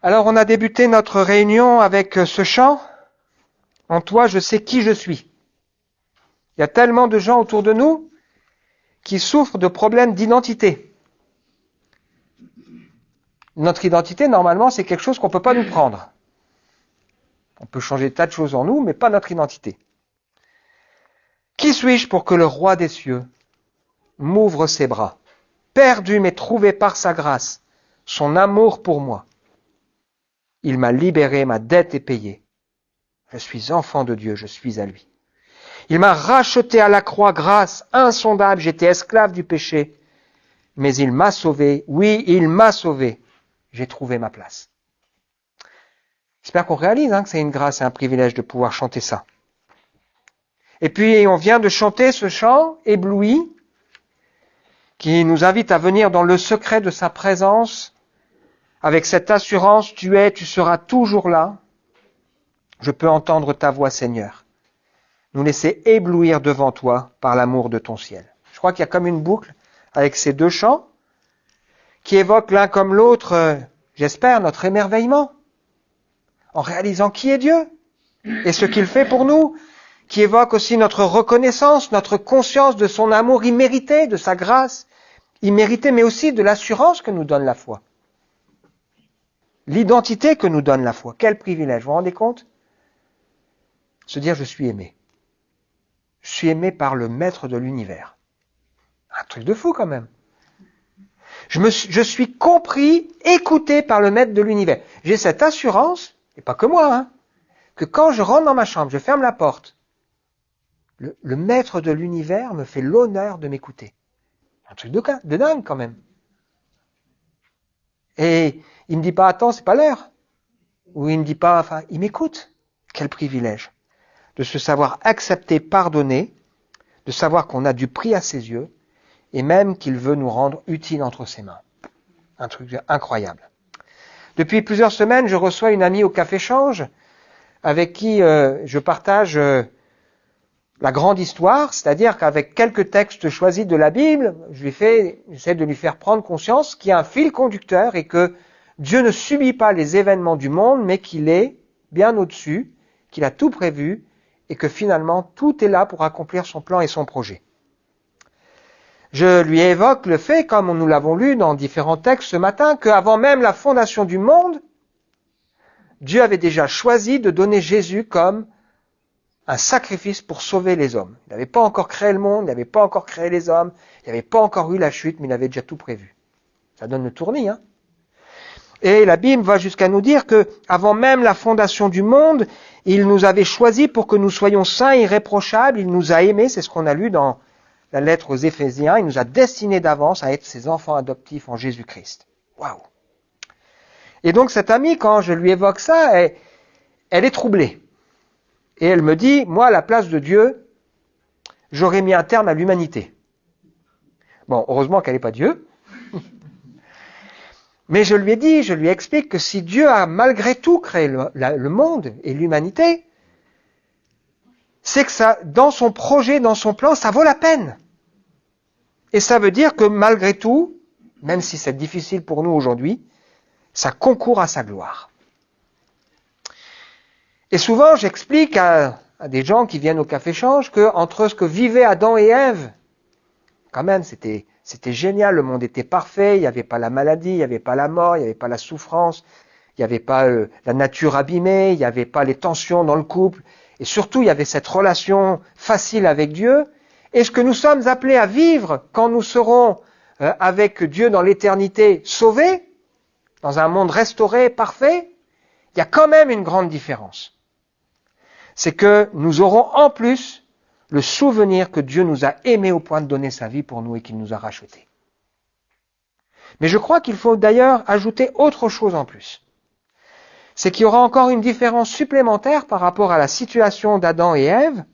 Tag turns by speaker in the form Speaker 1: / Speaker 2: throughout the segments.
Speaker 1: Alors on a débuté notre réunion avec ce chant. En toi, je sais qui je suis. Il y a tellement de gens autour de nous qui souffrent de problèmes d'identité. Notre identité, normalement, c'est quelque chose qu'on ne peut pas nous prendre. On peut changer de tas de choses en nous, mais pas notre identité. Qui suis-je pour que le roi des cieux m'ouvre ses bras, perdu mais trouvé par sa grâce, son amour pour moi. Il m'a libéré, ma dette est payée. Je suis enfant de Dieu, je suis à lui. Il m'a racheté à la croix, grâce insondable, j'étais esclave du péché, mais il m'a sauvé, oui, il m'a sauvé, j'ai trouvé ma place. J'espère qu'on réalise que c'est une grâce et un privilège de pouvoir chanter ça. Et puis on vient de chanter ce chant ébloui, qui nous invite à venir dans le secret de sa présence, avec cette assurance, tu es, tu seras toujours là. Je peux entendre ta voix, Seigneur. Nous laisser éblouir devant toi par l'amour de ton ciel. Je crois qu'il y a comme une boucle avec ces deux chants qui évoquent l'un comme l'autre, j'espère, notre émerveillement, en réalisant qui est Dieu et ce qu'il fait pour nous, qui évoque aussi notre reconnaissance, notre conscience de son amour immérité, de sa grâce imméritée, mais aussi de l'assurance que nous donne la foi. L'identité que nous donne la foi. Quel privilège, vous vous rendez compte? Se dire je suis aimé. Je suis aimé par le maître de l'univers. Un truc de fou quand même. Je suis compris, écouté par le maître de l'univers. J'ai cette assurance, et pas que moi, que quand je rentre dans ma chambre, je ferme la porte, le maître de l'univers me fait l'honneur de m'écouter. Un truc de dingue quand même. Et il me dit pas, attends, c'est pas l'heure. Ou il me dit pas, enfin, il m'écoute. Quel privilège de se savoir accepter, pardonner, de savoir qu'on a du prix à ses yeux, et même qu'il veut nous rendre utiles entre ses mains. Un truc incroyable. Depuis plusieurs semaines, je reçois une amie au Café Change, avec qui je partage la grande histoire, c'est-à-dire qu'avec quelques textes choisis de la Bible, j'essaie de lui faire prendre conscience qu'il y a un fil conducteur et que Dieu ne subit pas les événements du monde, mais qu'il est bien au-dessus, qu'il a tout prévu et que finalement tout est là pour accomplir son plan et son projet. Je lui évoque le fait, comme nous l'avons lu dans différents textes ce matin, qu'avant même la fondation du monde, Dieu avait déjà choisi de donner Jésus comme un sacrifice pour sauver les hommes. Il n'avait pas encore créé le monde, il n'avait pas encore créé les hommes, il n'avait pas encore eu la chute, mais il avait déjà tout prévu. Ça donne le tournis, Et la Bible va jusqu'à nous dire que, avant même la fondation du monde, il nous avait choisis pour que nous soyons saints, irréprochables, il nous a aimés, c'est ce qu'on a lu dans la lettre aux Éphésiens, il nous a destinés d'avance à être ses enfants adoptifs en Jésus-Christ. Waouh! Et donc cette amie, quand je lui évoque ça, elle est troublée. Et elle me dit, moi, à la place de Dieu, j'aurais mis un terme à l'humanité. Bon, heureusement qu'elle n'est pas Dieu. Mais je lui explique que si Dieu a malgré tout créé le monde et l'humanité, c'est que ça, dans son projet, dans son plan, ça vaut la peine. Et ça veut dire que malgré tout, même si c'est difficile pour nous aujourd'hui, ça concourt à sa gloire. Et souvent, j'explique à des gens qui viennent au Café Change qu'entre ce que vivaient Adam et Ève, quand même, c'était génial, le monde était parfait, il n'y avait pas la maladie, il n'y avait pas la mort, il n'y avait pas la souffrance, il n'y avait pas la nature abîmée, il n'y avait pas les tensions dans le couple, et surtout, il y avait cette relation facile avec Dieu. Et ce que nous sommes appelés à vivre quand nous serons avec Dieu dans l'éternité sauvés, dans un monde restauré, parfait, il y a quand même une grande différence. C'est que nous aurons en plus le souvenir que Dieu nous a aimés au point de donner sa vie pour nous et qu'il nous a rachetés. Mais je crois qu'il faut d'ailleurs ajouter autre chose en plus. C'est qu'il y aura encore une différence supplémentaire par rapport à la situation d'Adam et Ève.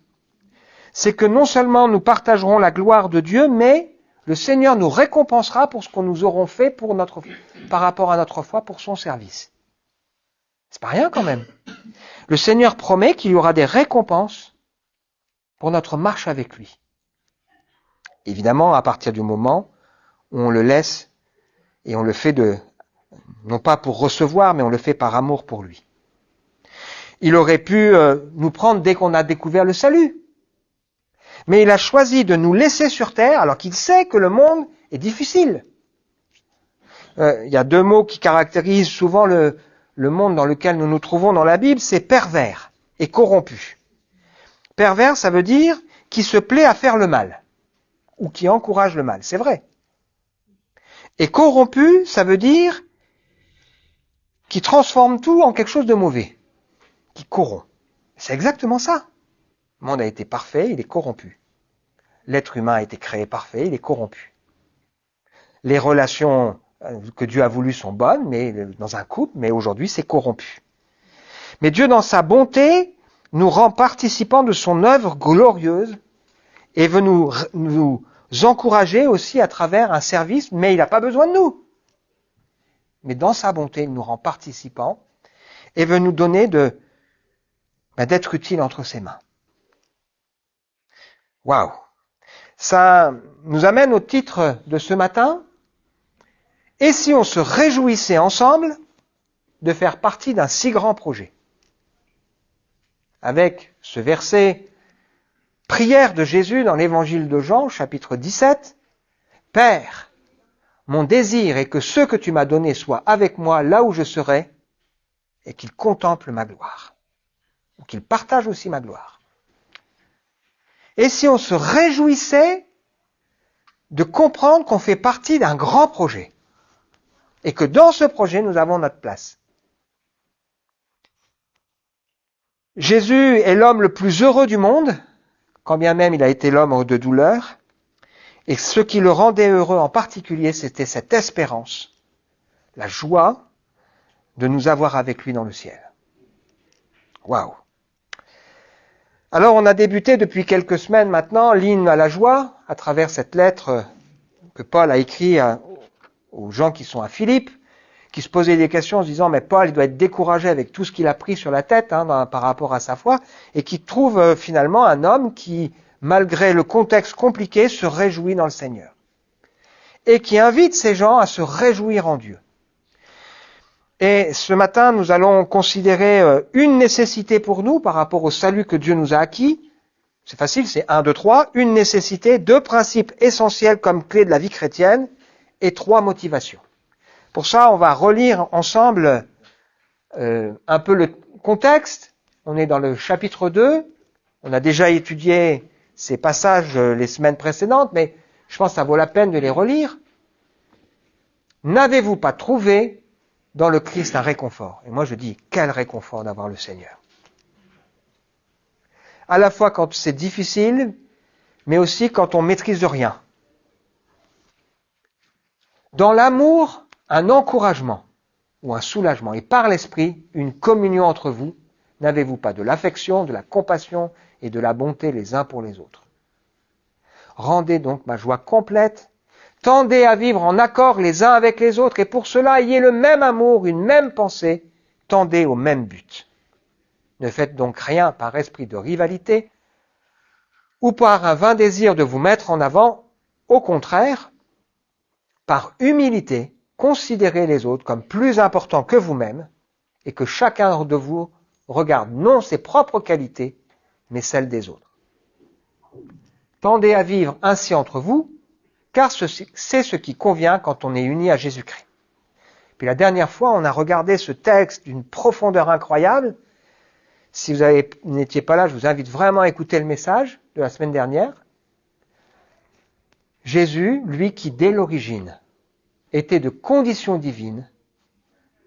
Speaker 1: C'est que non seulement nous partagerons la gloire de Dieu, mais le Seigneur nous récompensera pour ce que nous aurons fait par rapport à notre foi pour son service. C'est pas rien quand même. Le Seigneur promet qu'il y aura des récompenses pour notre marche avec lui. Évidemment, à partir du moment où on le laisse et on le fait Non pas pour recevoir, mais on le fait par amour pour lui. Il aurait pu nous prendre dès qu'on a découvert le salut. Mais il a choisi de nous laisser sur terre alors qu'il sait que le monde est difficile. Il y a deux mots qui caractérisent souvent le monde dans lequel nous nous trouvons dans la Bible, c'est pervers et corrompu. Pervers, ça veut dire qui se plaît à faire le mal ou qui encourage le mal, c'est vrai. Et corrompu, ça veut dire qui transforme tout en quelque chose de mauvais, qui corrompt. C'est exactement ça. Le monde a été parfait, il est corrompu. L'être humain a été créé parfait, il est corrompu. Les relations que Dieu a voulues sont bonnes, mais dans un couple, mais aujourd'hui c'est corrompu. Mais Dieu, dans sa bonté, nous rend participants de son œuvre glorieuse et veut nous encourager aussi à travers un service, mais il n'a pas besoin de nous. Mais dans sa bonté, il nous rend participants et veut nous donner d'être utiles entre ses mains. Waouh! Ça nous amène au titre de ce matin. Et si on se réjouissait ensemble de faire partie d'un si grand projet? Avec ce verset, prière de Jésus dans l'évangile de Jean, chapitre 17. Père, mon désir est que ceux que tu m'as donnés soient avec moi là où je serai et qu'ils contemplent ma gloire. Ou qu'ils partagent aussi ma gloire. Et si on se réjouissait de comprendre qu'on fait partie d'un grand projet et que dans ce projet, nous avons notre place. Jésus est l'homme le plus heureux du monde, quand bien même il a été l'homme de douleur, et ce qui le rendait heureux en particulier, c'était cette espérance, la joie de nous avoir avec lui dans le ciel. Waouh! Alors on a débuté depuis quelques semaines maintenant l'hymne à la joie, à travers cette lettre que Paul a écrite aux gens qui sont à Philippe, qui se posaient des questions en se disant mais Paul il doit être découragé avec tout ce qu'il a pris sur la tête par rapport à sa foi, et qui trouve finalement un homme qui, malgré le contexte compliqué, se réjouit dans le Seigneur. Et qui invite ces gens à se réjouir en Dieu. Et ce matin, nous allons considérer une nécessité pour nous par rapport au salut que Dieu nous a acquis. C'est facile, c'est 1, 2, 3. Une nécessité, 2 principes essentiels comme clé de la vie chrétienne et 3 motivations. Pour ça, on va relire ensemble un peu le contexte. On est dans le chapitre 2. On a déjà étudié ces passages les semaines précédentes, mais je pense que ça vaut la peine de les relire. N'avez-vous pas trouvé dans le Christ un réconfort? Et moi je dis, quel réconfort d'avoir le Seigneur. À la fois quand c'est difficile, mais aussi quand on maîtrise rien. Dans l'amour, un encouragement ou un soulagement, et par l'Esprit, une communion entre vous. N'avez-vous pas de l'affection, de la compassion et de la bonté les uns pour les autres? Rendez donc ma joie complète. Tendez à vivre en accord les uns avec les autres, et pour cela, ayez le même amour, une même pensée, tendez au même but. Ne faites donc rien par esprit de rivalité ou par un vain désir de vous mettre en avant. Au contraire, par humilité, considérez les autres comme plus importants que vous-même, et que chacun de vous regarde non ses propres qualités, mais celles des autres. Tendez à vivre ainsi entre vous, car c'est ce qui convient quand on est uni à Jésus-Christ. Puis la dernière fois, on a regardé ce texte d'une profondeur incroyable. Si vous n'étiez pas là, je vous invite vraiment à écouter le message de la semaine dernière. Jésus, lui qui dès l'origine était de condition divine,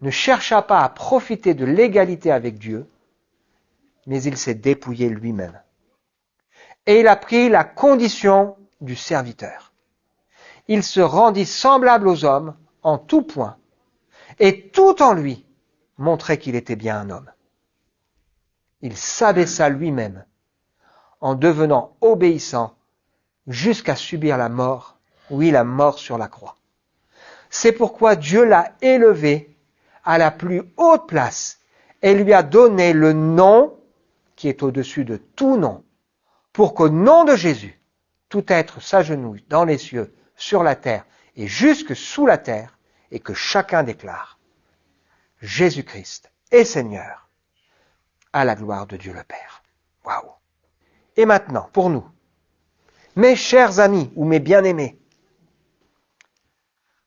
Speaker 1: ne chercha pas à profiter de l'égalité avec Dieu, mais il s'est dépouillé lui-même. Et il a pris la condition du serviteur. Il se rendit semblable aux hommes en tout point, et tout en lui montrait qu'il était bien un homme. Il s'abaissa lui-même en devenant obéissant jusqu'à subir la mort, oui, la mort sur la croix. C'est pourquoi Dieu l'a élevé à la plus haute place et lui a donné le nom qui est au-dessus de tout nom, pour qu'au nom de Jésus, tout être s'agenouille dans les cieux, sur la terre et jusque sous la terre, et que chacun déclare: Jésus-Christ est Seigneur, à la gloire de Dieu le Père. Waouh! Et maintenant, pour nous, mes chers amis ou mes bien-aimés,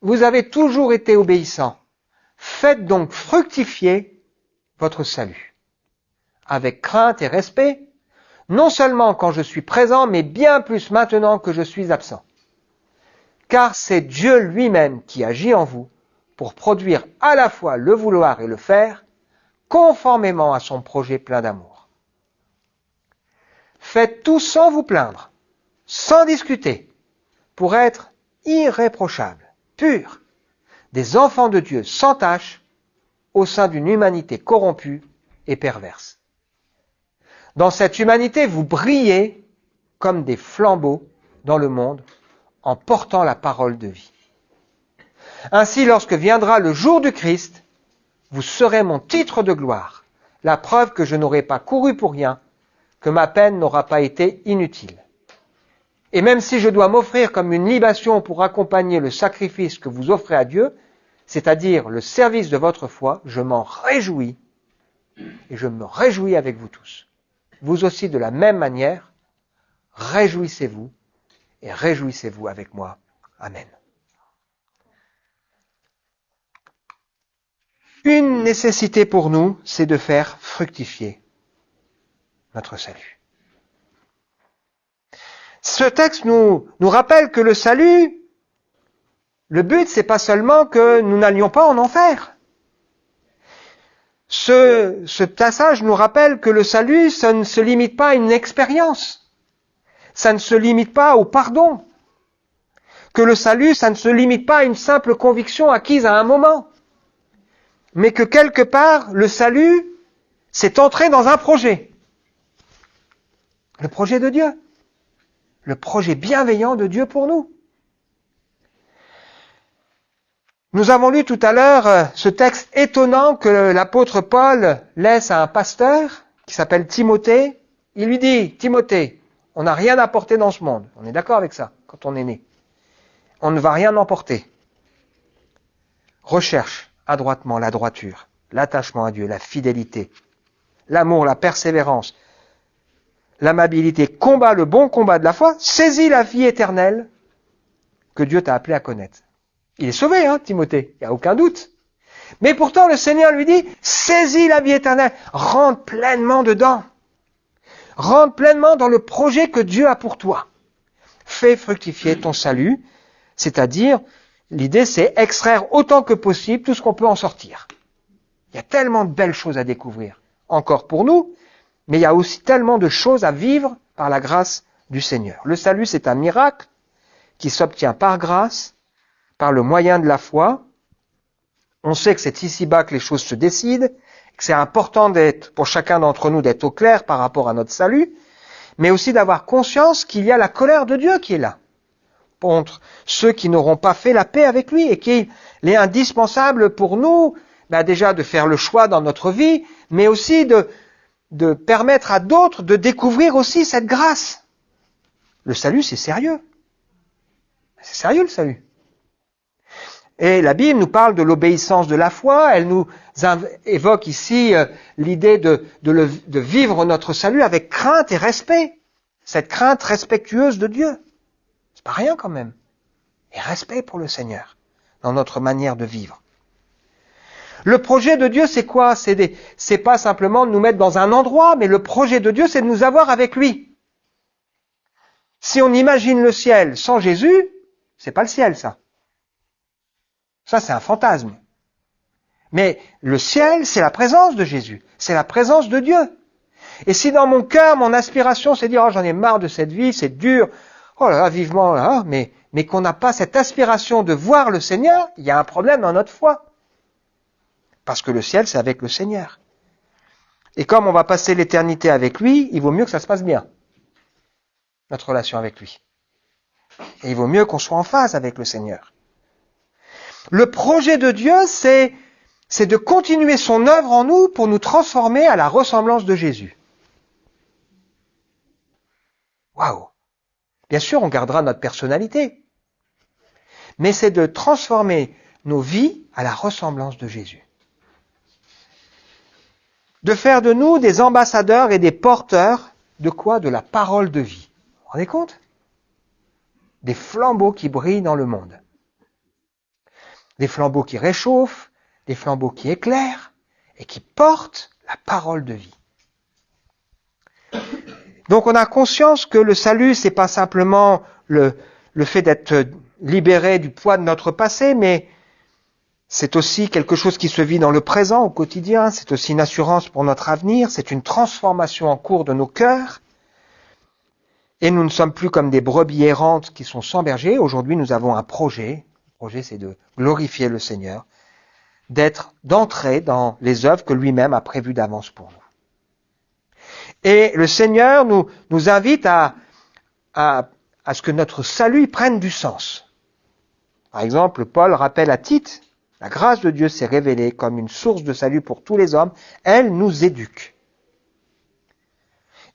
Speaker 1: vous avez toujours été obéissants. Faites donc fructifier votre salut, avec crainte et respect, non seulement quand je suis présent, mais bien plus maintenant que je suis absent. Car c'est Dieu lui-même qui agit en vous pour produire à la fois le vouloir et le faire, conformément à son projet plein d'amour. Faites tout sans vous plaindre, sans discuter, pour être irréprochables, purs, des enfants de Dieu sans tache, au sein d'une humanité corrompue et perverse. Dans cette humanité, vous brillez comme des flambeaux dans le monde, en portant la parole de vie. Ainsi, lorsque viendra le jour du Christ, vous serez mon titre de gloire, la preuve que je n'aurai pas couru pour rien, que ma peine n'aura pas été inutile. Et même si je dois m'offrir comme une libation pour accompagner le sacrifice que vous offrez à Dieu, c'est-à-dire le service de votre foi, je m'en réjouis et je me réjouis avec vous tous. Vous aussi, de la même manière, réjouissez-vous et réjouissez-vous avec moi. Amen. Une nécessité pour nous, c'est de faire fructifier notre salut. Ce texte nous rappelle que le salut, le but, c'est pas seulement que nous n'allions pas en enfer. Ce passage nous rappelle que le salut, ça ne se limite pas à une expérience. Ça ne se limite pas au pardon. Que le salut, ça ne se limite pas à une simple conviction acquise à un moment. Mais que quelque part, le salut, c'est entrer dans un projet. Le projet de Dieu. Le projet bienveillant de Dieu pour nous. Nous avons lu tout à l'heure ce texte étonnant que l'apôtre Paul laisse à un pasteur qui s'appelle Timothée. Il lui dit, Timothée, on n'a rien à porter dans ce monde. On est d'accord avec ça, quand on est né. On ne va rien emporter. Recherche adroitement la droiture, l'attachement à Dieu, la fidélité, l'amour, la persévérance, l'amabilité, combat le bon combat de la foi, saisis la vie éternelle que Dieu t'a appelé à connaître. Il est sauvé, Timothée, il n'y a aucun doute. Mais pourtant, le Seigneur lui dit, saisis la vie éternelle, rentre pleinement dedans. Rentre pleinement dans le projet que Dieu a pour toi. Fais fructifier ton salut, c'est-à-dire, l'idée c'est extraire autant que possible tout ce qu'on peut en sortir. Il y a tellement de belles choses à découvrir, encore pour nous, mais il y a aussi tellement de choses à vivre par la grâce du Seigneur. Le salut, c'est un miracle qui s'obtient par grâce, par le moyen de la foi. On sait que c'est ici-bas que les choses se décident, que c'est important pour chacun d'entre nous d'être au clair par rapport à notre salut, mais aussi d'avoir conscience qu'il y a la colère de Dieu qui est là, contre ceux qui n'auront pas fait la paix avec lui, et qu'il est indispensable pour nous, déjà de faire le choix dans notre vie, mais aussi de permettre à d'autres de découvrir aussi cette grâce. Le salut, c'est sérieux. C'est sérieux le salut. Et la Bible nous parle de l'obéissance de la foi, elle nous évoque ici l'idée de vivre notre salut avec crainte et respect. Cette crainte respectueuse de Dieu. C'est pas rien quand même. Et respect pour le Seigneur dans notre manière de vivre. Le projet de Dieu, c'est quoi? C'est pas simplement de nous mettre dans un endroit, mais le projet de Dieu, c'est de nous avoir avec lui. Si on imagine le ciel sans Jésus, c'est pas le ciel, ça. Ça, c'est un fantasme. Mais le ciel, c'est la présence de Jésus. C'est la présence de Dieu. Et si dans mon cœur, mon aspiration, c'est de dire, j'en ai marre de cette vie, c'est dur, oh là là, vivement, là, mais qu'on n'a pas cette aspiration de voir le Seigneur, il y a un problème dans notre foi. Parce que le ciel, c'est avec le Seigneur. Et comme on va passer l'éternité avec lui, il vaut mieux que ça se passe bien. Notre relation avec lui. Et il vaut mieux qu'on soit en phase avec le Seigneur. Le projet de Dieu, c'est de continuer son œuvre en nous pour nous transformer à la ressemblance de Jésus. Waouh! Bien sûr, on gardera notre personnalité. Mais c'est de transformer nos vies à la ressemblance de Jésus. de faire de nous des ambassadeurs et des porteurs de quoi? De la parole de vie. Vous vous rendez compte? Des flambeaux qui brillent dans le monde. Des flambeaux qui réchauffent, des flambeaux qui éclairent et qui portent la parole de vie. Donc on a conscience que le salut, c'est pas simplement le fait d'être libéré du poids de notre passé, mais c'est aussi quelque chose qui se vit dans le présent, au quotidien, c'est aussi une assurance pour notre avenir, c'est une transformation en cours de nos cœurs. Et nous ne sommes plus comme des brebis errantes qui sont sans berger. Aujourd'hui, nous avons un projet. Le projet, c'est de glorifier le Seigneur, d'entrer dans les œuvres que lui-même a prévues d'avance pour nous. Et le Seigneur nous invite à ce que notre salut prenne du sens. Par exemple, Paul rappelle à Tite, la grâce de Dieu s'est révélée comme une source de salut pour tous les hommes. Elle nous éduque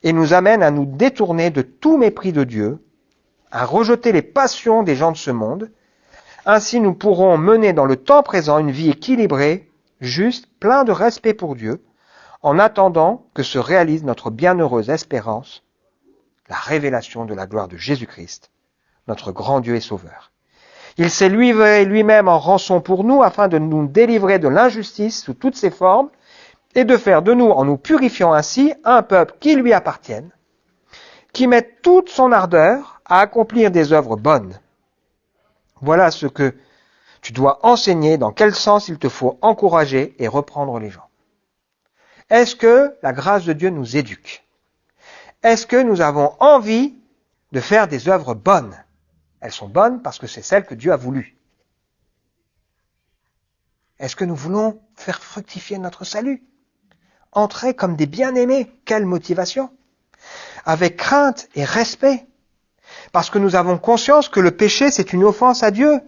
Speaker 1: et nous amène à nous détourner de tout mépris de Dieu, à rejeter les passions des gens de ce monde. Ainsi, nous pourrons mener dans le temps présent une vie équilibrée, juste, plein de respect pour Dieu, en attendant que se réalise notre bienheureuse espérance, la révélation de la gloire de Jésus-Christ, notre grand Dieu et Sauveur. Il s'est livré lui-même en rançon pour nous afin de nous délivrer de l'injustice sous toutes ses formes et de faire de nous, en nous purifiant ainsi, un peuple qui lui appartienne, qui mette toute son ardeur à accomplir des œuvres bonnes. Voilà ce que tu dois enseigner, dans quel sens il te faut encourager et reprendre les gens. Est-ce que la grâce de Dieu nous éduque? Est-ce que nous avons envie de faire des œuvres bonnes? Elles sont bonnes parce que c'est celles que Dieu a voulu. Est-ce que nous voulons faire fructifier notre salut? Entrer comme des bien-aimés, quelle motivation! Avec crainte et respect, parce que nous avons conscience que le péché, c'est une offense à Dieu,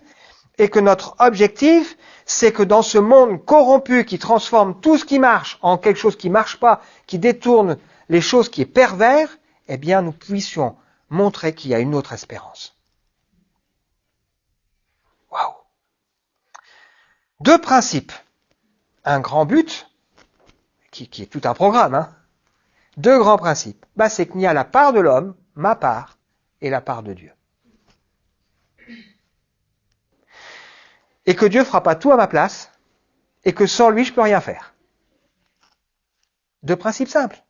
Speaker 1: et que notre objectif, c'est que dans ce monde corrompu qui transforme tout ce qui marche en quelque chose qui ne marche pas, qui détourne les choses qui est pervers, eh bien nous puissions montrer qu'il y a une autre espérance. Waouh! Deux principes. Un grand but, qui est tout un programme, hein. Deux grands principes. C'est qu'il y a la part de l'homme, ma part, et la part de Dieu. Et que Dieu ne fera pas tout à ma place, et que sans lui, je ne peux rien faire. Deux principes simples.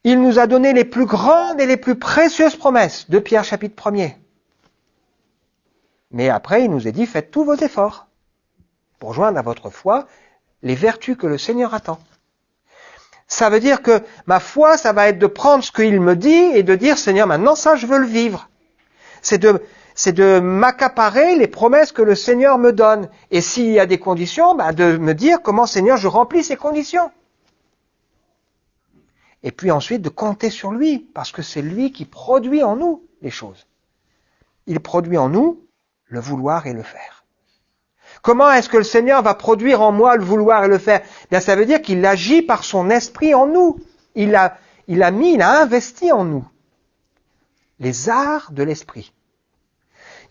Speaker 1: Il nous a donné les plus grandes et les plus précieuses promesses, de Pierre chapitre 1er. Mais après, il nous est dit, faites tous vos efforts pour joindre à votre foi les vertus que le Seigneur attend. Ça veut dire que ma foi, ça va être de prendre ce qu'il me dit et de dire, Seigneur, maintenant ça, je veux le vivre. C'est de m'accaparer les promesses que le Seigneur me donne. Et s'il y a des conditions, de me dire comment, Seigneur, je remplis ces conditions. Et puis ensuite de compter sur lui, parce que c'est lui qui produit en nous les choses. Il produit en nous le vouloir et le faire. Comment est-ce que le Seigneur va produire en moi le vouloir et le faire? Ça veut dire qu'il agit par son esprit en nous. Il a investi en nous les arts de l'esprit.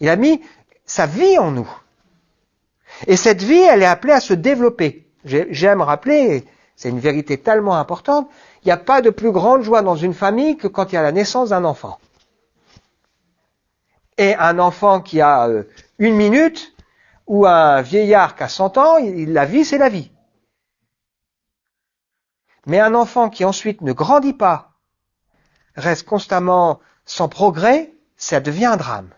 Speaker 1: Il a mis sa vie en nous. Et cette vie, elle est appelée à se développer. J'aime rappeler, c'est une vérité tellement importante, il n'y a pas de plus grande joie dans une famille que quand il y a la naissance d'un enfant. Et un enfant qui a 1 minute, ou un vieillard qui a 100 ans, la vie, c'est la vie. Mais un enfant qui ensuite ne grandit pas, reste constamment sans progrès, ça devient un drame.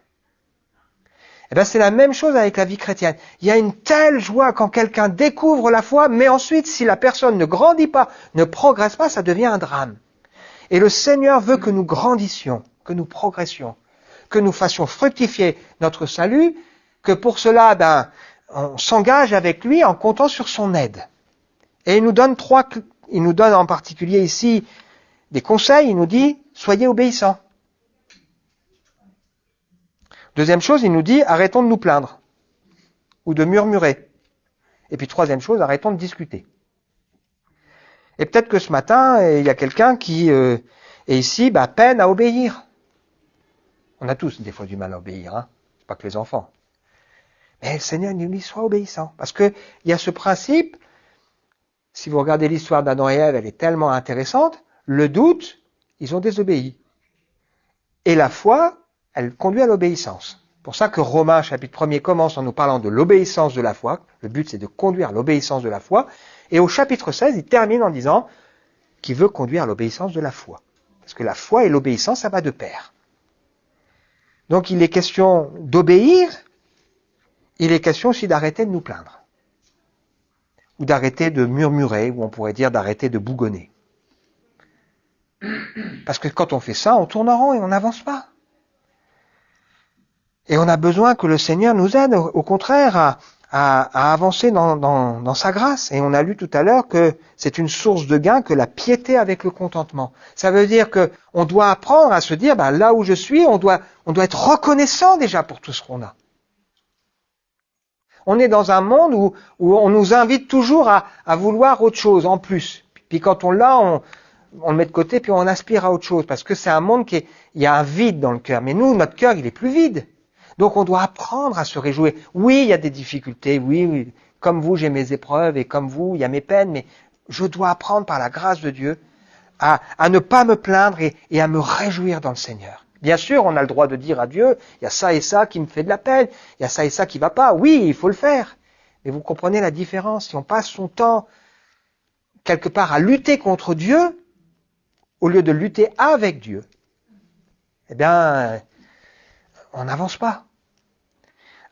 Speaker 1: C'est la même chose avec la vie chrétienne. Il y a une telle joie quand quelqu'un découvre la foi, mais ensuite, si la personne ne grandit pas, ne progresse pas, ça devient un drame. Et le Seigneur veut que nous grandissions, que nous progressions, que nous fassions fructifier notre salut, que pour cela, on s'engage avec lui en comptant sur son aide. Et il nous donne en particulier ici des conseils. Il nous dit, soyez obéissants. Deuxième chose, il nous dit, arrêtons de nous plaindre ou de murmurer. Et puis troisième chose, arrêtons de discuter. Et peut-être que ce matin, il y a quelqu'un qui est ici, peine à obéir. On a tous des fois du mal à obéir, hein. Pas que les enfants. Mais le Seigneur nous dit, sois obéissant. Parce que il y a ce principe, Si vous regardez l'histoire d'Adam et Ève, elle est tellement intéressante. Le doute, ils ont désobéi. Et la foi, elle conduit à l'obéissance. C'est pour ça que Romains, chapitre 1er, commence en nous parlant de l'obéissance de la foi. Le but, c'est de conduire à l'obéissance de la foi. Et au chapitre 16, il termine en disant qu'il veut conduire à l'obéissance de la foi. Parce que la foi et l'obéissance, ça va de pair. Donc il est question d'obéir, il est question aussi d'arrêter de nous plaindre. Ou d'arrêter de murmurer, ou on pourrait dire d'arrêter de bougonner. Parce que quand on fait ça, on tourne en rond et on n'avance pas. Et on a besoin que le Seigneur nous aide, au contraire, à avancer dans sa grâce. Et on a lu tout à l'heure que c'est une source de gain que la piété avec le contentement. Ça veut dire que on doit apprendre à se dire, là où je suis, on doit être reconnaissant déjà pour tout ce qu'on a. On est dans un monde où on nous invite toujours à vouloir autre chose en plus. Puis quand on l'a, on le met de côté, puis on aspire à autre chose. Parce que c'est un monde il y a un vide dans le cœur. Mais nous, notre cœur, il est plus vide. Donc on doit apprendre à se réjouir. Oui, il y a des difficultés, oui, comme vous, j'ai mes épreuves, et comme vous, il y a mes peines, mais je dois apprendre par la grâce de Dieu à ne pas me plaindre et à me réjouir dans le Seigneur. Bien sûr, on a le droit de dire à Dieu, il y a ça et ça qui me fait de la peine, il y a ça et ça qui va pas. Oui, il faut le faire. Mais vous comprenez la différence. Si on passe son temps quelque part à lutter contre Dieu, au lieu de lutter avec Dieu, eh bien, on n'avance pas.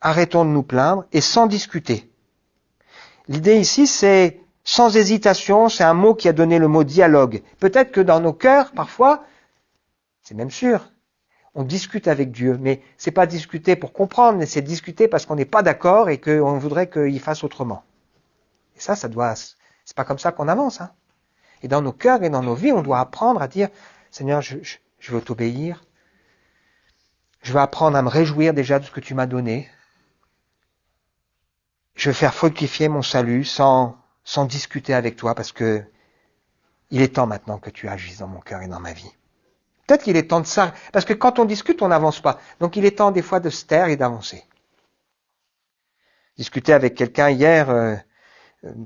Speaker 1: Arrêtons de nous plaindre et sans discuter. L'idée ici, c'est sans hésitation, c'est un mot qui a donné le mot dialogue. Peut-être que dans nos cœurs, parfois, c'est même sûr, on discute avec Dieu, mais c'est pas discuter pour comprendre, mais c'est discuter parce qu'on n'est pas d'accord et qu'on voudrait qu'il fasse autrement. Et ça c'est pas comme ça qu'on avance, hein. Et dans nos cœurs et dans nos vies, on doit apprendre à dire, Seigneur, je veux t'obéir. Je veux apprendre à me réjouir déjà de ce que tu m'as donné. Je veux faire fructifier mon salut sans discuter avec toi parce que il est temps maintenant que tu agisses dans mon cœur et dans ma vie. Peut-être qu'il est temps de ça, parce que quand on discute, on n'avance pas. Donc il est temps des fois de se taire et d'avancer. Discuter avec quelqu'un hier,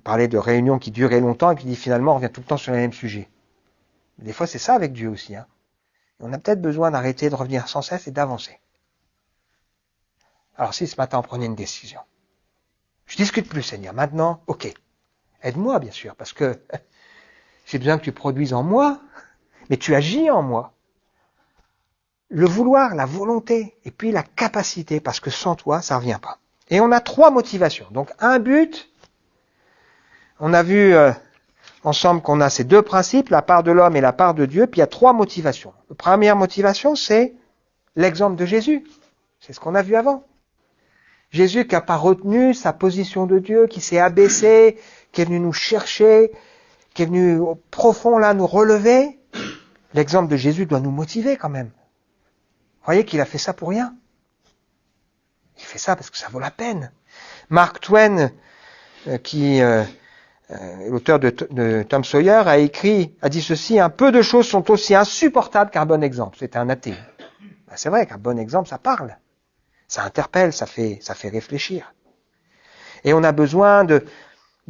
Speaker 1: parler de réunions qui duraient longtemps et qui dit finalement on revient tout le temps sur les mêmes sujets. Des fois c'est ça avec Dieu aussi, hein. On a peut-être besoin d'arrêter de revenir sans cesse et d'avancer. Alors si ce matin on prenait une décision, je discute plus Seigneur, maintenant, ok, aide-moi bien sûr, parce que j'ai besoin que tu produises en moi, mais tu agis en moi. Le vouloir, la volonté, et puis la capacité, parce que sans toi, ça ne revient pas. Et on a 3 motivations. Donc un but, on a vu ensemble qu'on a ces 2 principes, la part de l'homme et la part de Dieu, puis il y a 3 motivations. La première motivation, c'est l'exemple de Jésus. C'est ce qu'on a vu avant. Jésus qui n'a pas retenu sa position de Dieu, qui s'est abaissé, qui est venu nous chercher, qui est venu au profond là nous relever. L'exemple de Jésus doit nous motiver quand même. Vous voyez qu'il a fait ça pour rien. Il fait ça parce que ça vaut la peine. Mark Twain, qui est l'auteur de Tom Sawyer, a dit ceci, peu de choses sont aussi insupportables qu'un bon exemple. C'était un athée. C'est vrai qu'un bon exemple, ça parle. Ça interpelle, ça fait réfléchir. Et on a besoin de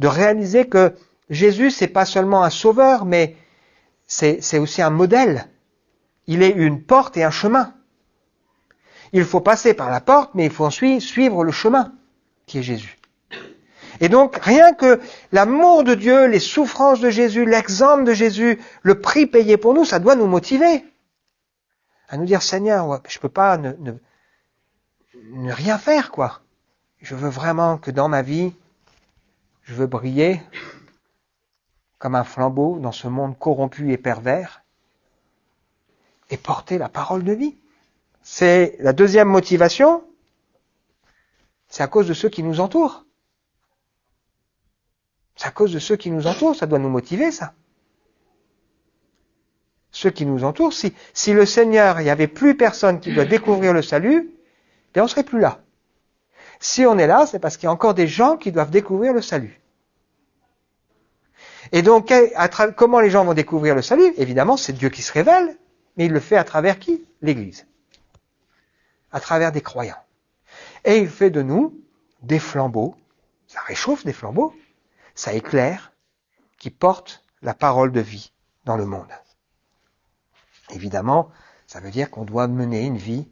Speaker 1: réaliser que Jésus, c'est pas seulement un sauveur, mais c'est aussi un modèle. Il est une porte et un chemin. Il faut passer par la porte, mais il faut ensuite suivre le chemin, qui est Jésus. Et donc, rien que l'amour de Dieu, les souffrances de Jésus, l'exemple de Jésus, le prix payé pour nous, ça doit nous motiver. À nous dire, Seigneur, je peux pas ne rien faire, quoi. Je veux vraiment que dans ma vie, je veux briller comme un flambeau dans ce monde corrompu et pervers et porter la parole de vie. C'est la deuxième motivation, c'est à cause de ceux qui nous entourent. C'est à cause de ceux qui nous entourent, ça doit nous motiver, ça. Ceux qui nous entourent, si le Seigneur, il n'y avait plus personne qui doit découvrir le salut, bien on serait plus là. Si on est là, c'est parce qu'il y a encore des gens qui doivent découvrir le salut. Et donc, comment les gens vont découvrir le salut? Évidemment, c'est Dieu qui se révèle, mais il le fait à travers qui? L'Église. À travers des croyants. Et il fait de nous des flambeaux, ça réchauffe des flambeaux, ça éclaire, qui portent la parole de vie dans le monde. Évidemment, ça veut dire qu'on doit mener une vie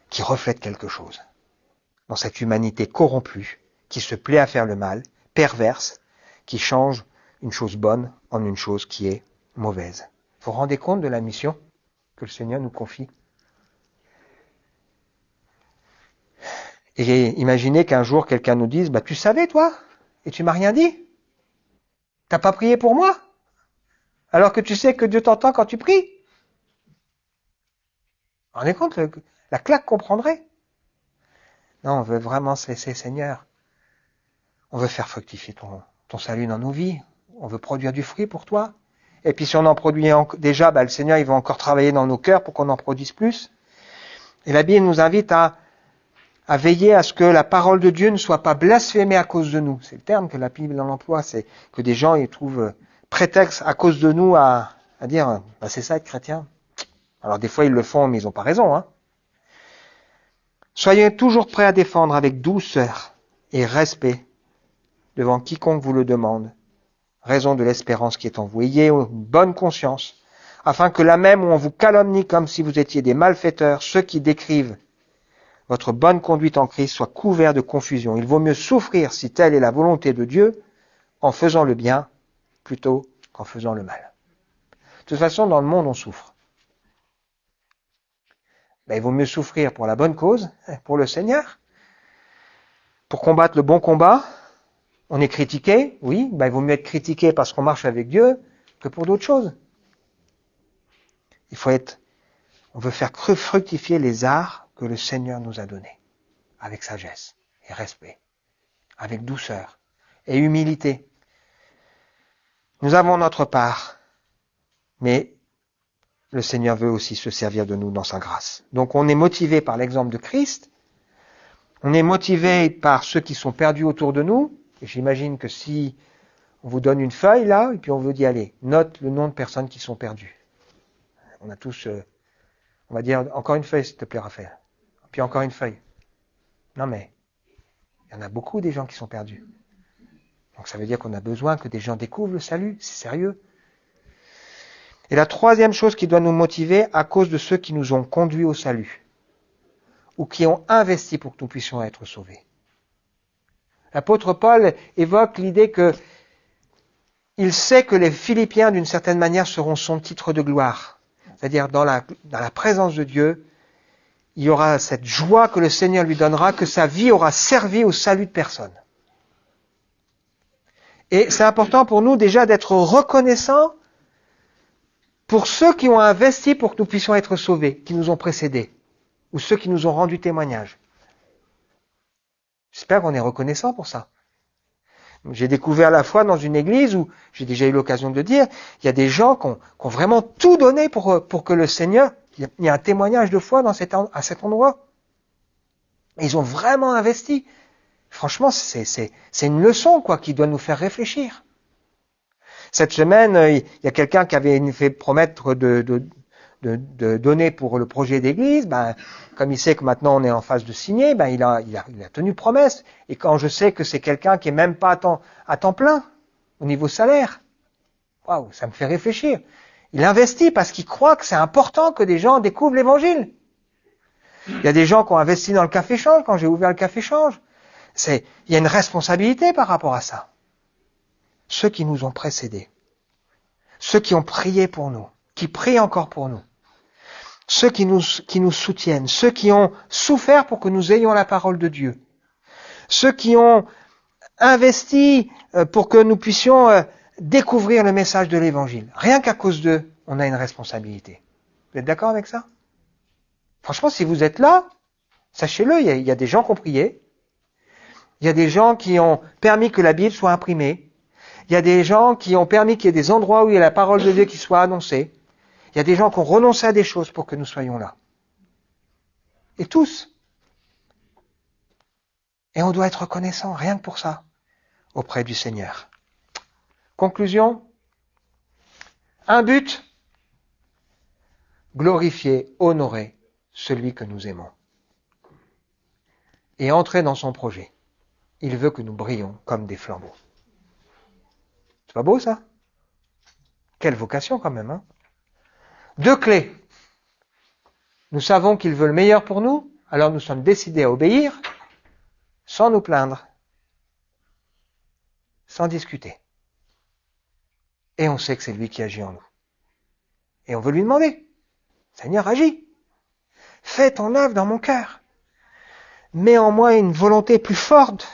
Speaker 1: qui reflète quelque chose. Dans cette humanité corrompue, qui se plaît à faire le mal, perverse, qui change une chose bonne en une chose qui est mauvaise. Vous vous rendez compte de la mission que le Seigneur nous confie? Et imaginez qu'un jour quelqu'un nous dise, tu savais toi, et tu m'as rien dit? T'as pas prié pour moi? Alors que tu sais que Dieu t'entend quand tu pries? Vous vous rendez compte la claque qu'on prendrait? Non, on veut vraiment se laisser, Seigneur. On veut faire fructifier ton salut dans nos vies. On veut produire du fruit pour toi. Et puis si on en produit déjà, le Seigneur il va encore travailler dans nos cœurs pour qu'on en produise plus. Et la Bible nous invite à veiller à ce que la parole de Dieu ne soit pas blasphémée à cause de nous. C'est le terme que la Bible en emploie, c'est que des gens ils trouvent prétexte à cause de nous à dire c'est ça être chrétien. Alors des fois ils le font mais ils n'ont pas raison. Soyez toujours prêts à défendre avec douceur et respect devant quiconque vous le demande, raison de l'espérance qui est en vous. Ayez une bonne conscience, afin que là même où on vous calomnie comme si vous étiez des malfaiteurs, ceux qui décrivent votre bonne conduite en Christ soient couverts de confusion. Il vaut mieux souffrir, si telle est la volonté de Dieu, en faisant le bien, plutôt qu'en faisant le mal. De toute façon, dans le monde, on souffre. Il vaut mieux souffrir pour la bonne cause, pour le Seigneur, pour combattre le bon combat. On est critiqué, oui, il vaut mieux être critiqué parce qu'on marche avec Dieu que pour d'autres choses. On veut faire fructifier les arts que le Seigneur nous a donnés, avec sagesse et respect, avec douceur et humilité. Nous avons notre part, mais le Seigneur veut aussi se servir de nous dans sa grâce. Donc on est motivé par l'exemple de Christ, on est motivé par ceux qui sont perdus autour de nous, et j'imagine que si on vous donne une feuille là, et puis on vous dit allez, note le nom de personnes qui sont perdues. On a tous, on va dire encore une feuille s'il te plaît Raphaël, puis encore une feuille. Non mais, il y en a beaucoup des gens qui sont perdus. Donc ça veut dire qu'on a besoin que des gens découvrent le salut, c'est sérieux. Et la troisième chose qui doit nous motiver, à cause de ceux qui nous ont conduits au salut, ou qui ont investi pour que nous puissions être sauvés. L'apôtre Paul évoque l'idée que il sait que les Philippiens, d'une certaine manière, seront son titre de gloire. C'est-à-dire, dans la présence de Dieu, il y aura cette joie que le Seigneur lui donnera, que sa vie aura servi au salut de personne. Et c'est important pour nous déjà d'être reconnaissants pour ceux qui ont investi pour que nous puissions être sauvés, qui nous ont précédés, ou ceux qui nous ont rendu témoignage. J'espère qu'on est reconnaissant pour ça. J'ai découvert la foi dans une église où, j'ai déjà eu l'occasion de le dire, il y a des gens qui ont vraiment tout donné pour que le Seigneur, il y a un témoignage de foi à cet endroit. Ils ont vraiment investi. Franchement, c'est une leçon qui doit nous faire réfléchir. Cette semaine, il y a quelqu'un qui avait fait promettre de donner pour le projet d'église. Comme il sait que maintenant on est en phase de signer, il a tenu promesse. Et quand je sais que c'est quelqu'un qui est même pas à temps plein au niveau salaire, waouh, ça me fait réfléchir. Il investit parce qu'il croit que c'est important que des gens découvrent l'évangile. Il y a des gens qui ont investi dans le café-change quand j'ai ouvert le café-change. Il y a une responsabilité par rapport à ça. Ceux qui nous ont précédés, ceux qui ont prié pour nous, qui prient encore pour nous, ceux qui nous soutiennent, ceux qui ont souffert pour que nous ayons la parole de Dieu, ceux qui ont investi pour que nous puissions découvrir le message de l'Évangile. Rien qu'à cause d'eux, on a une responsabilité. Vous êtes d'accord avec ça? Franchement, si vous êtes là, sachez-le, il y a des gens qui ont prié, il y a des gens qui ont permis que la Bible soit imprimée, il y a des gens qui ont permis qu'il y ait des endroits où il y a la parole de Dieu qui soit annoncée, il y a des gens qui ont renoncé à des choses pour que nous soyons là. Et tous. Et on doit être reconnaissant, rien que pour ça, auprès du Seigneur. Conclusion, un but, glorifier, honorer celui que nous aimons. Et entrer dans son projet. Il veut que nous brillions comme des flambeaux. C'est pas beau ça? Quelle vocation quand même, hein? 2 clés. Nous savons qu'il veut le meilleur pour nous, alors nous sommes décidés à obéir sans nous plaindre, sans discuter. Et on sait que c'est lui qui agit en nous. Et on veut lui demander, Seigneur, agis. Fais ton œuvre dans mon cœur. Mets en moi une volonté plus forte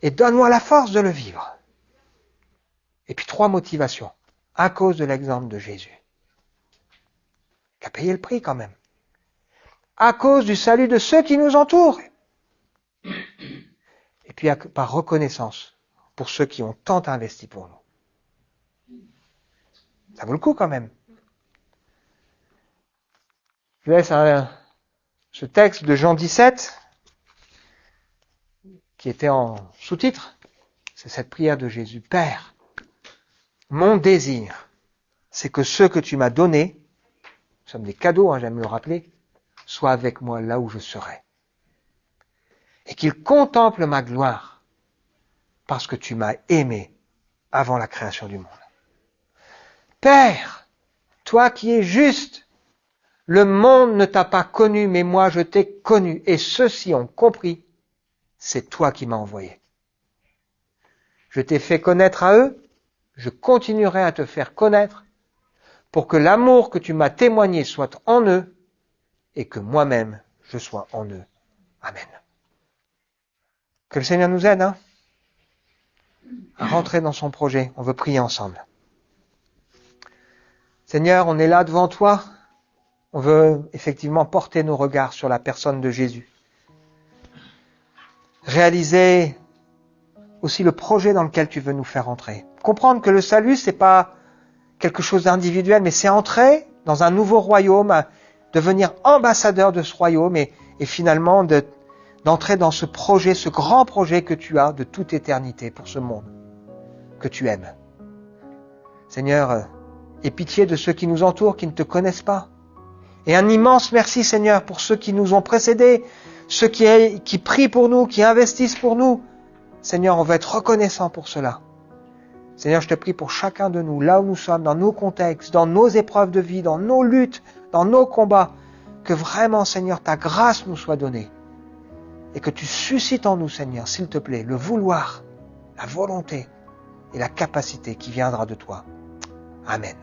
Speaker 1: et donne-moi la force de le vivre. Et puis 3 motivations, à cause de l'exemple de Jésus, qui a payé le prix quand même. À cause du salut de ceux qui nous entourent. Et puis par reconnaissance pour ceux qui ont tant investi pour nous. Ça vaut le coup quand même. Je vous laisse ce texte de Jean 17, qui était en sous-titre. C'est cette prière de Jésus. Père, mon désir, c'est que ceux que tu m'as donnés, nous sommes des cadeaux, j'aime le rappeler, soient avec moi là où je serai. Et qu'ils contemplent ma gloire, parce que tu m'as aimé avant la création du monde. Père, toi qui es juste, le monde ne t'a pas connu, mais moi je t'ai connu, et ceux-ci ont compris, c'est toi qui m'as envoyé. Je t'ai fait connaître à eux, je continuerai à te faire connaître, pour que l'amour que tu m'as témoigné soit en eux, et que moi-même je sois en eux. Amen. Que le Seigneur nous aide, à rentrer dans son projet. On veut prier ensemble. Seigneur, on est là devant toi. On veut effectivement porter nos regards sur la personne de Jésus. Réaliser aussi le projet dans lequel tu veux nous faire entrer. Comprendre que le salut, c'est pas quelque chose d'individuel, mais c'est entrer dans un nouveau royaume, devenir ambassadeur de ce royaume et finalement d'entrer dans ce projet, ce grand projet que tu as de toute éternité pour ce monde que tu aimes. Seigneur, aie pitié de ceux qui nous entourent, qui ne te connaissent pas. Et un immense merci, Seigneur, pour ceux qui nous ont précédés, ceux qui prient pour nous, qui investissent pour nous. Seigneur, on veut être reconnaissant pour cela. Seigneur, je te prie pour chacun de nous, là où nous sommes, dans nos contextes, dans nos épreuves de vie, dans nos luttes, dans nos combats, que vraiment, Seigneur, ta grâce nous soit donnée. Et que tu suscites en nous, Seigneur, s'il te plaît, le vouloir, la volonté et la capacité qui viendra de toi. Amen.